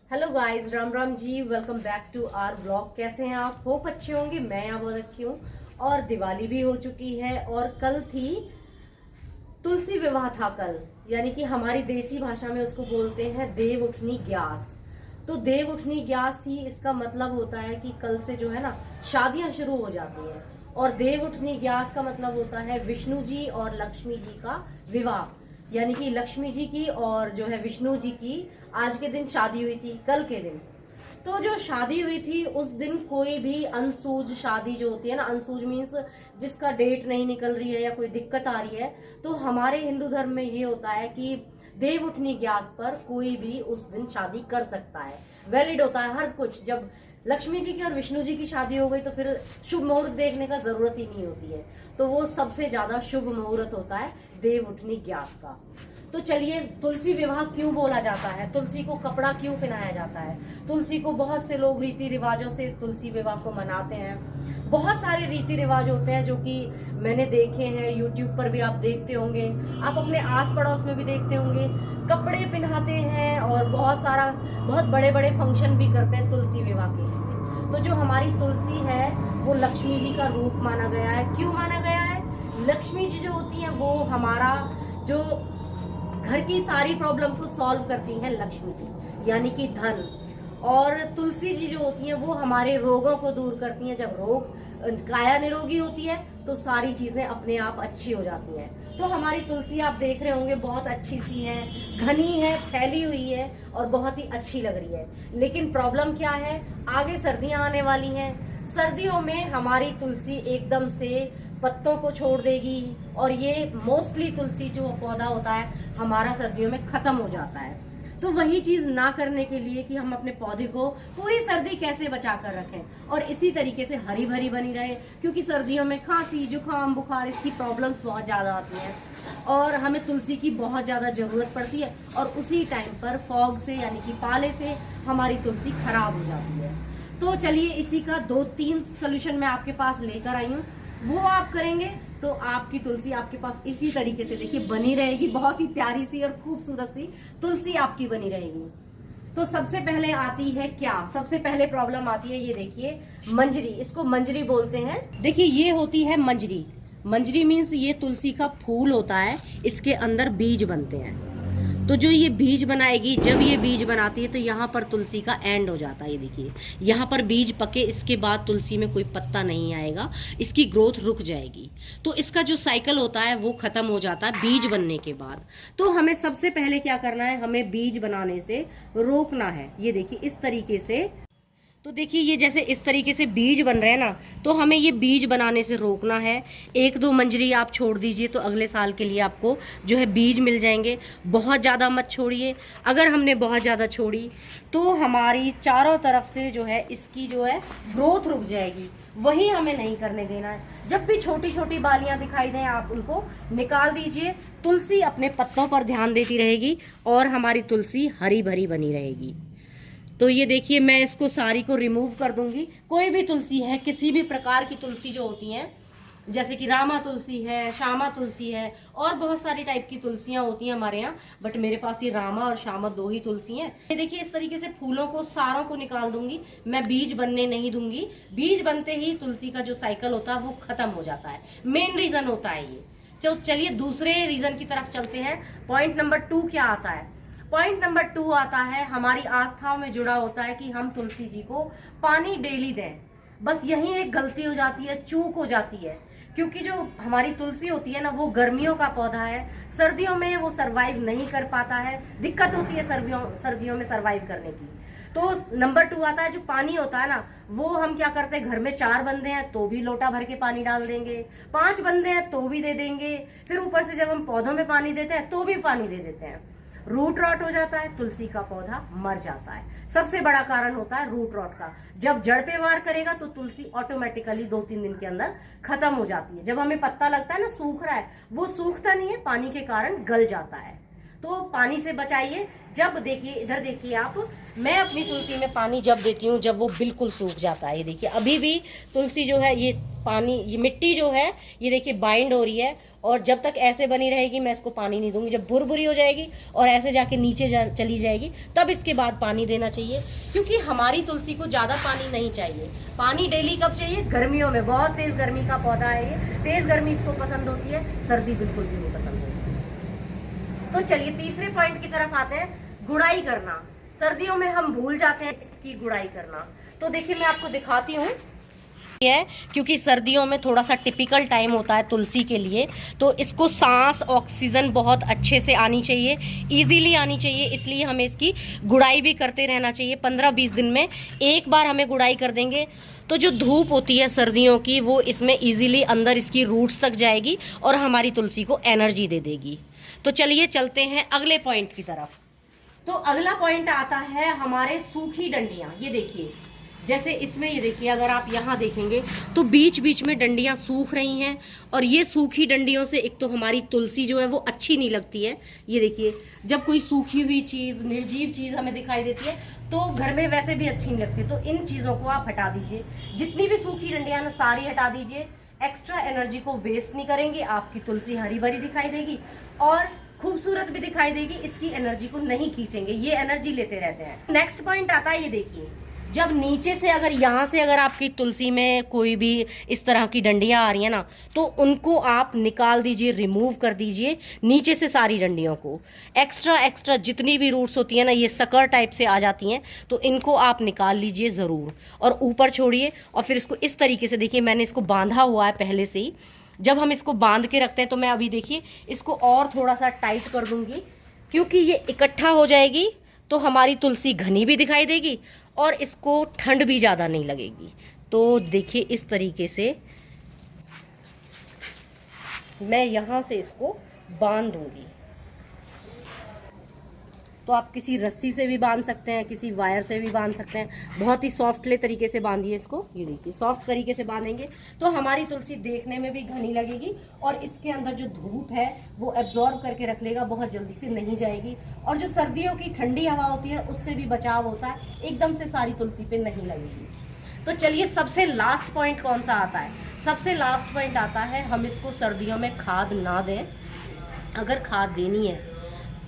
Hello guys, Ram Ram ji. Welcome back to our blog. कैसे हैं आप? होप अच्छे होंगे। मैं यहाँ बहुत अच्छी हूँ। और दिवाली भी हो चुकी है और कल थी तुलसी विवाह था कल, यानी कि हमारी देसी भाषा में उसको बोलते हैं देव उठनी ग्यास। तो देव उठनी ग्यास थी, इसका मतलब होता है कि कल से जो है ना शादियां शुरू हो जाती हैं। और देव उठनी ग्यास का मतलब होता है विष्णु जी और लक्ष्मी जी का विवाह, यानी कि लक्ष्मी जी की और जो है विष्णु जी की आज के दिन शादी हुई थी, कल के दिन। तो जो शादी हुई थी उस दिन कोई भी अनसूज शादी जो होती है ना, अनसूज मीन्स जिसका डेट नहीं निकल रही है या कोई दिक्कत आ रही है, तो हमारे हिंदू धर्म में ये होता है कि देव उठनी ग्यास पर कोई भी उस दिन शादी कर सकता है, वैलिड होता है हर कुछ। जब लक्ष्मी जी की और विष्णु जी की शादी हो गई तो फिर शुभ मुहूर्त देखने का जरूरत ही नहीं होती है। तो वो सबसे ज्यादा शुभ मुहूर्त होता है देव उठनी ग्यास का। तो चलिए, तुलसी विवाह क्यों बोला जाता है, तुलसी को कपड़ा क्यों पहनाया जाता है, तुलसी को बहुत से लोग रीति रिवाजों से इस तुलसी विवाह को मनाते हैं। बहुत सारे रीति रिवाज होते हैं जो कि मैंने देखे हैं, यूट्यूब पर भी आप देखते होंगे, आप अपने आस पड़ोस में भी देखते होंगे। कपड़े पहनाते हैं और बहुत बड़े बड़े फंक्शन भी करते हैं तुलसी विवाह के लिए। तो जो हमारी तुलसी है वो लक्ष्मी जी का रूप माना गया है। क्यों माना गया है? लक्ष्मी जी जो होती हैं वो हमारा जो घर की सारी प्रॉब्लम को सॉल्व करती हैं लक्ष्मी जी, यानी कि धन। और तुलसी जी जो होती हैं वो हमारे रोगों को दूर करती हैं। जब रोग काया निरोगी होती है तो सारी चीजें अपने आप अच्छी हो जाती हैं। तो हमारी तुलसी आप देख रहे होंगे बहुत अच्छी सी है, घनी है, फैली हुई है और बहुत ही अच्छी लग रही है। लेकिन प्रॉब्लम क्या है, आगे सर्दियां आने वाली हैं। सर्दियों में हमारी तुलसी एकदम से पत्तों को छोड़ देगी और ये मोस्टली तुलसी जो पौधा होता है हमारा सर्दियों में खत्म हो जाता है। तो वही चीज ना करने के लिए कि हम अपने पौधे को पूरी सर्दी कैसे बचा कर रखें और इसी तरीके से हरी भरी बनी रहे, क्योंकि सर्दियों में खांसी जुकाम बुखार इसकी प्रॉब्लम्स बहुत ज्यादा आती हैं और हमें तुलसी की बहुत ज्यादा जरूरत पड़ती है। और उसी टाइम पर फॉग से यानी कि पाले से हमारी तुलसी खराब हो जाती है। तो चलिए, इसी का 2-3 सोल्यूशन मैं आपके पास लेकर आई हूँ। वो आप करेंगे तो आपकी तुलसी आपके पास इसी तरीके से देखिए बनी रहेगी, बहुत ही प्यारी सी और खूबसूरत सी तुलसी आपकी बनी रहेगी। तो सबसे पहले आती है क्या, सबसे पहले प्रॉब्लम आती है, ये देखिए मंजरी, इसको मंजरी बोलते हैं। देखिए ये होती है मंजरी। मंजरी मीन्स ये तुलसी का फूल होता है, इसके अंदर बीज बनते हैं। तो जो ये बीज बनाएगी, जब ये बीज बनाती है तो यहाँ पर तुलसी का एंड हो जाता है। ये देखिए यहाँ पर बीज पके, इसके बाद तुलसी में कोई पत्ता नहीं आएगा, इसकी ग्रोथ रुक जाएगी। तो इसका जो साइकिल होता है वो खत्म हो जाता है बीज बनने के बाद। तो हमें सबसे पहले क्या करना है, हमें बीज बनाने से रोकना है। ये देखिए इस तरीके से, तो देखिए ये जैसे इस तरीके से बीज बन रहे हैं ना, तो हमें ये बीज बनाने से रोकना है। 1-2 मंजरी आप छोड़ दीजिए तो अगले साल के लिए आपको जो है बीज मिल जाएंगे। बहुत ज़्यादा मत छोड़िए, अगर हमने बहुत ज़्यादा छोड़ी तो हमारी चारों तरफ से जो है इसकी जो है ग्रोथ रुक जाएगी। वही हमें नहीं करने देना है। जब भी छोटी छोटी बालियां दिखाई दें आप उनको निकाल दीजिए। तुलसी अपने पत्तों पर ध्यान देती रहेगी और हमारी तुलसी हरी भरी बनी रहेगी। तो ये देखिए मैं इसको सारी को रिमूव कर दूंगी। कोई भी तुलसी है, किसी भी प्रकार की तुलसी जो होती हैं, जैसे कि रामा तुलसी है, श्यामा तुलसी है और बहुत सारी टाइप की तुलसियां होती हैं हमारे यहाँ, बट मेरे पास ये रामा और श्यामा 2 ही तुलसी हैं। ये देखिए इस तरीके से फूलों को सारों को निकाल दूंगी, मैं बीज बनने नहीं दूंगी। बीज बनते ही तुलसी का जो साइकिल होता है वो खत्म हो जाता है। मेन रीजन होता है ये। चलिए दूसरे रीजन की तरफ चलते हैं। पॉइंट नंबर 2 क्या आता है? पॉइंट नंबर 2 आता है हमारी आस्थाओं में जुड़ा होता है कि हम तुलसी जी को पानी डेली दें। बस यही एक गलती हो जाती है, चूक हो जाती है, क्योंकि जो हमारी तुलसी होती है ना वो गर्मियों का पौधा है। सर्दियों में वो सरवाइव नहीं कर पाता है, दिक्कत होती है सर्दियों में सरवाइव करने की। तो नंबर 2 आता है जो पानी होता है ना, वो हम क्या करते हैं, घर में 4 बंदे हैं तो भी लोटा भर के पानी डाल देंगे, 5 बंदे हैं तो भी दे देंगे, फिर ऊपर से जब हम पौधों में पानी देते हैं तो भी पानी दे देते हैं। रूट रॉट हो जाता है, तुलसी का पौधा मर जाता है। सबसे बड़ा कारण होता है रूट रॉट का। जब जड़ पे वार करेगा तो तुलसी ऑटोमेटिकली 2-3 दिन के अंदर खत्म हो जाती है। जब हमें पत्ता लगता है ना सूख रहा है, वो सूखता नहीं है, पानी के कारण गल जाता है। तो पानी से बचाइए। जब देखिए, इधर देखिए आप, मैं अपनी तुलसी में पानी जब देती हूँ जब वो बिल्कुल सूख जाता है। ये देखिए अभी भी तुलसी जो है, ये पानी, ये मिट्टी जो है, ये देखिए बाइंड हो रही है, और जब तक ऐसे बनी रहेगी मैं इसको पानी नहीं दूंगी। जब भुरभुरी हो जाएगी और ऐसे जाके नीचे चली जाएगी, तब इसके बाद पानी देना चाहिए, क्योंकि हमारी तुलसी को ज़्यादा पानी नहीं चाहिए। पानी डेली कब चाहिए? गर्मियों में। बहुत तेज़ गर्मी का पौधा है ये, तेज़ गर्मी इसको पसंद होती है, सर्दी बिल्कुल भी नहीं पसंद होती। तो चलिए तीसरे पॉइंट की तरफ आते हैं, गुड़ाई करना। सर्दियों में हम भूल जाते हैं इसकी गुड़ाई करना। तो देखिए मैं आपको दिखाती हूँ, है क्योंकि सर्दियों में थोड़ा सा टिपिकल टाइम होता है तुलसी के लिए, तो इसको सांस, ऑक्सीजन बहुत अच्छे से आनी चाहिए, इजीली आनी चाहिए, इसलिए हमें इसकी गुड़ाई भी करते रहना चाहिए। 15-20 दिन में एक बार हमें गुड़ाई कर देंगे तो जो धूप होती है सर्दियों की, वो इसमें इजीली अंदर इसकी रूट्स तक जाएगी और हमारी तुलसी को एनर्जी दे देगी। तो चलिए चलते हैं अगले पॉइंट की तरफ। तो अगला पॉइंट आता है हमारे सूखी डंडियां। ये देखिए, जैसे इसमें ये देखिए, अगर आप यहाँ देखेंगे तो बीच बीच में डंडियाँ सूख रही हैं, और ये सूखी डंडियों से एक तो हमारी तुलसी जो है वो अच्छी नहीं लगती है। ये देखिए, जब कोई सूखी हुई चीज़, निर्जीव चीज़ हमें दिखाई देती है तो घर में वैसे भी अच्छी नहीं लगती। तो इन चीज़ों को आप हटा दीजिए, जितनी भी सूखी डंडियाँ ना सारी हटा दीजिए। एक्स्ट्रा एनर्जी को वेस्ट नहीं करेंगे, आपकी तुलसी हरी भरी दिखाई देगी और खूबसूरत भी दिखाई देगी। इसकी एनर्जी को नहीं खींचेंगे, ये एनर्जी लेते रहते हैं। नेक्स्ट पॉइंट आता है, ये देखिए, जब नीचे से अगर यहाँ से अगर आपकी तुलसी में कोई भी इस तरह की डंडियाँ आ रही हैं ना, तो उनको आप निकाल दीजिए, रिमूव कर दीजिए नीचे से सारी डंडियों को। एक्स्ट्रा जितनी भी रूट्स होती हैं ना, ये सकर टाइप से आ जाती हैं, तो इनको आप निकाल लीजिए ज़रूर और ऊपर छोड़िए। और फिर इसको इस तरीके से, देखिए मैंने इसको बांधा हुआ है पहले से ही। जब हम इसको बांध के रखते हैं तो मैं अभी देखिए इसको और थोड़ा सा टाइट कर दूंगी, क्योंकि ये इकट्ठा हो जाएगी तो हमारी तुलसी घनी भी दिखाई देगी और इसको ठंड भी ज़्यादा नहीं लगेगी। तो देखिए इस तरीके से मैं यहाँ से इसको बांध दूंगी। तो आप किसी रस्सी से भी बांध सकते हैं, किसी वायर से भी बांध सकते हैं। बहुत ही सॉफ्टली तरीके से बांधिए इसको। ये देखिए, सॉफ्ट तरीके से बांधेंगे तो हमारी तुलसी देखने में भी घनी लगेगी और इसके अंदर जो धूप है वो एब्जॉर्ब करके रख लेगा, बहुत जल्दी से नहीं जाएगी। और जो सर्दियों की ठंडी हवा होती है उससे भी बचाव होता है, एकदम से सारी तुलसी पे नहीं लगेगी। तो चलिए सबसे लास्ट पॉइंट कौन सा आता है? सबसे लास्ट पॉइंट आता है, हम इसको सर्दियों में खाद ना दें। अगर खाद देनी है,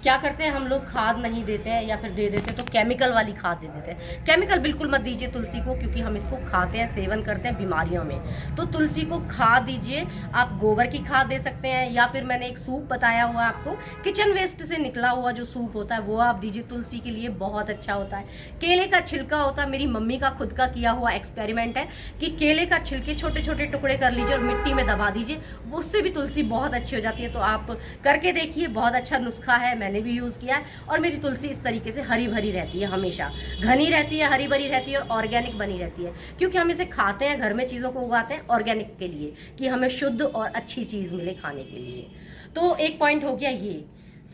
क्या करते हैं हम लोग, खाद नहीं देते हैं या फिर दे देते हैं तो केमिकल वाली खाद दे देते हैं। केमिकल बिल्कुल मत दीजिए तुलसी को, क्योंकि हम इसको खाते हैं, सेवन करते हैं बीमारियों में। तो तुलसी को खाद दीजिए। आप गोबर की खाद दे सकते हैं, या फिर मैंने एक सूप बताया हुआ आपको, किचन वेस्ट से निकला हुआ जो सूप होता है वो आप दीजिए, तुलसी के लिए बहुत अच्छा होता है। केले का छिलका होता है, मेरी मम्मी का खुद का किया हुआ एक्सपेरिमेंट है कि केले का छिलके छोटे छोटे टुकड़े कर लीजिए और मिट्टी में दबा दीजिए, उससे भी तुलसी बहुत अच्छी हो जाती है। तो आप करके देखिए, बहुत अच्छा नुस्खा है, मैंने भी यूज़ किया है। और मेरी तुलसी इस तरीके से हरी भरी रहती है, हमेशा घनी रहती है, हरी भरी रहती है और ऑर्गेनिक बनी रहती है, क्योंकि हम इसे खाते हैं, घर में चीज़ों को उगाते हैं ऑर्गेनिक के लिए, कि हमें शुद्ध और अच्छी चीज़ मिले खाने के लिए। तो एक पॉइंट हो गया ये।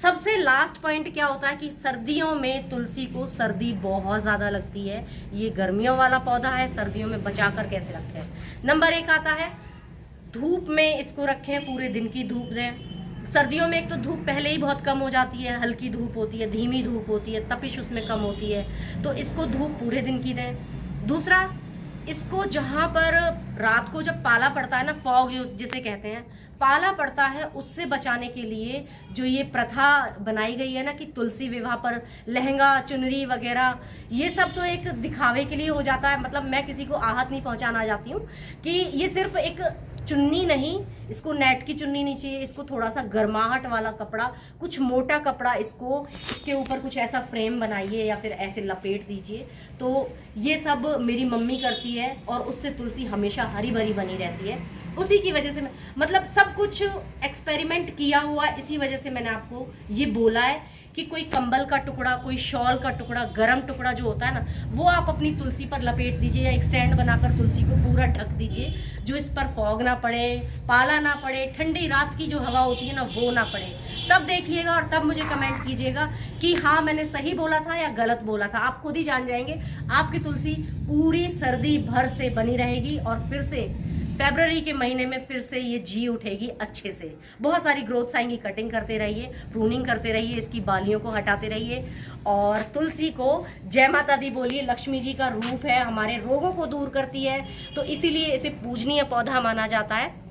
सबसे लास्ट पॉइंट क्या होता है कि सर्दियों में तुलसी को सर्दी बहुत ज़्यादा लगती है। ये गर्मियों वाला पौधा है, सर्दियों में बचा कर कैसे रखें? नंबर 1 आता है, धूप में इसको रखें, पूरे दिन की धूप दें। सर्दियों में एक तो धूप पहले ही बहुत कम हो जाती है, हल्की धूप होती है, धीमी धूप होती है, तपिश उसमें कम होती है, तो इसको धूप पूरे दिन की दें। दूसरा, इसको जहाँ पर रात को जब पाला पड़ता है ना, फॉग जिसे कहते हैं, पाला पड़ता है, उससे बचाने के लिए जो ये प्रथा बनाई गई है ना कि तुलसी विवाह पर लहंगा, चुनरी वगैरह, ये सब तो एक दिखावे के लिए हो जाता है। मतलब मैं किसी को आहत नहीं पहुंचाना चाहती हूँ कि ये सिर्फ एक चुन्नी नहीं, इसको नेट की चुन्नी नहीं चाहिए, इसको थोड़ा सा गर्माहट वाला कपड़ा, कुछ मोटा कपड़ा, इसको इसके ऊपर कुछ ऐसा फ्रेम बनाइए या फिर ऐसे लपेट दीजिए। तो ये सब मेरी मम्मी करती है और उससे तुलसी हमेशा हरी भरी बनी रहती है। उसी की वजह से मतलब सब कुछ एक्सपेरिमेंट किया हुआ, इसी वजह से मैंने आपको ये बोला है कि कोई कंबल का टुकड़ा, कोई शॉल का टुकड़ा, गरम टुकड़ा जो होता है ना, वो आप अपनी तुलसी पर लपेट दीजिए या एक स्टैंड बनाकर तुलसी को पूरा ढक दीजिए, जो इस पर फॉग ना पड़े, पाला ना पड़े, ठंडी रात की जो हवा होती है ना वो ना पड़े। तब देखिएगा और तब मुझे कमेंट कीजिएगा कि हाँ मैंने सही बोला था या गलत बोला था। आप खुद ही जान जाएंगे, आपकी तुलसी पूरी सर्दी भर से बनी रहेगी और फिर से फरवरी के महीने में फिर से ये जी उठेगी अच्छे से, बहुत सारी ग्रोथ्स आएंगी। कटिंग करते रहिए, प्रूनिंग करते रहिए, इसकी बालियों को हटाते रहिए। और तुलसी को जय माता दी बोलिए, लक्ष्मी जी का रूप है, हमारे रोगों को दूर करती है, तो इसीलिए इसे पूजनीय पौधा माना जाता है।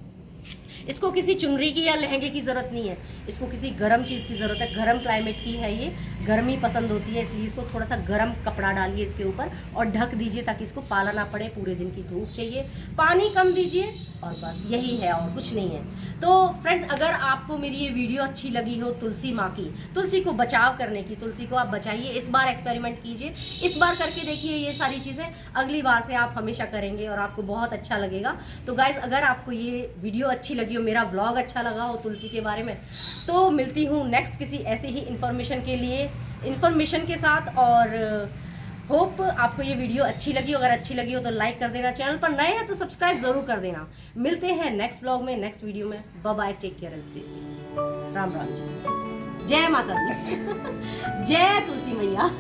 इसको किसी चुनरी की या लहंगे की ज़रूरत नहीं है, इसको किसी गर्म चीज़ की ज़रूरत है। गर्म क्लाइमेट की है ये, गर्मी पसंद होती है, इसलिए इसको थोड़ा सा गर्म कपड़ा डालिए इसके ऊपर और ढक दीजिए ताकि इसको पाला ना पड़े। पूरे दिन की धूप चाहिए, पानी कम दीजिए, और बस यही है और कुछ नहीं है। तो फ्रेंड्स, अगर आपको मेरी ये वीडियो अच्छी लगी हो तुलसी माँ की, तुलसी को बचाव करने की, तुलसी को आप बचाइए, इस बार एक्सपेरिमेंट कीजिए, इस बार करके देखिए ये सारी चीज़ें, अगली बार से आप हमेशा करेंगे और आपको बहुत अच्छा लगेगा। तो गाइज, अगर आपको ये वीडियो अच्छी लगी हो, मेरा व्लॉग अच्छा लगा हो तुलसी के बारे में, तो मिलती हूँ नेक्स्ट किसी ऐसी ही इन्फॉर्मेशन के साथ। और होप आपको ये वीडियो अच्छी लगी। अगर अच्छी लगी हो तो लाइक कर देना, चैनल पर नए हैं तो सब्सक्राइब जरूर कर देना। मिलते हैं नेक्स्ट व्लॉग में, नेक्स्ट वीडियो में। Bye bye, take care, stay safe, Ram Ram ji, जय माता दी जय तुलसी मैया।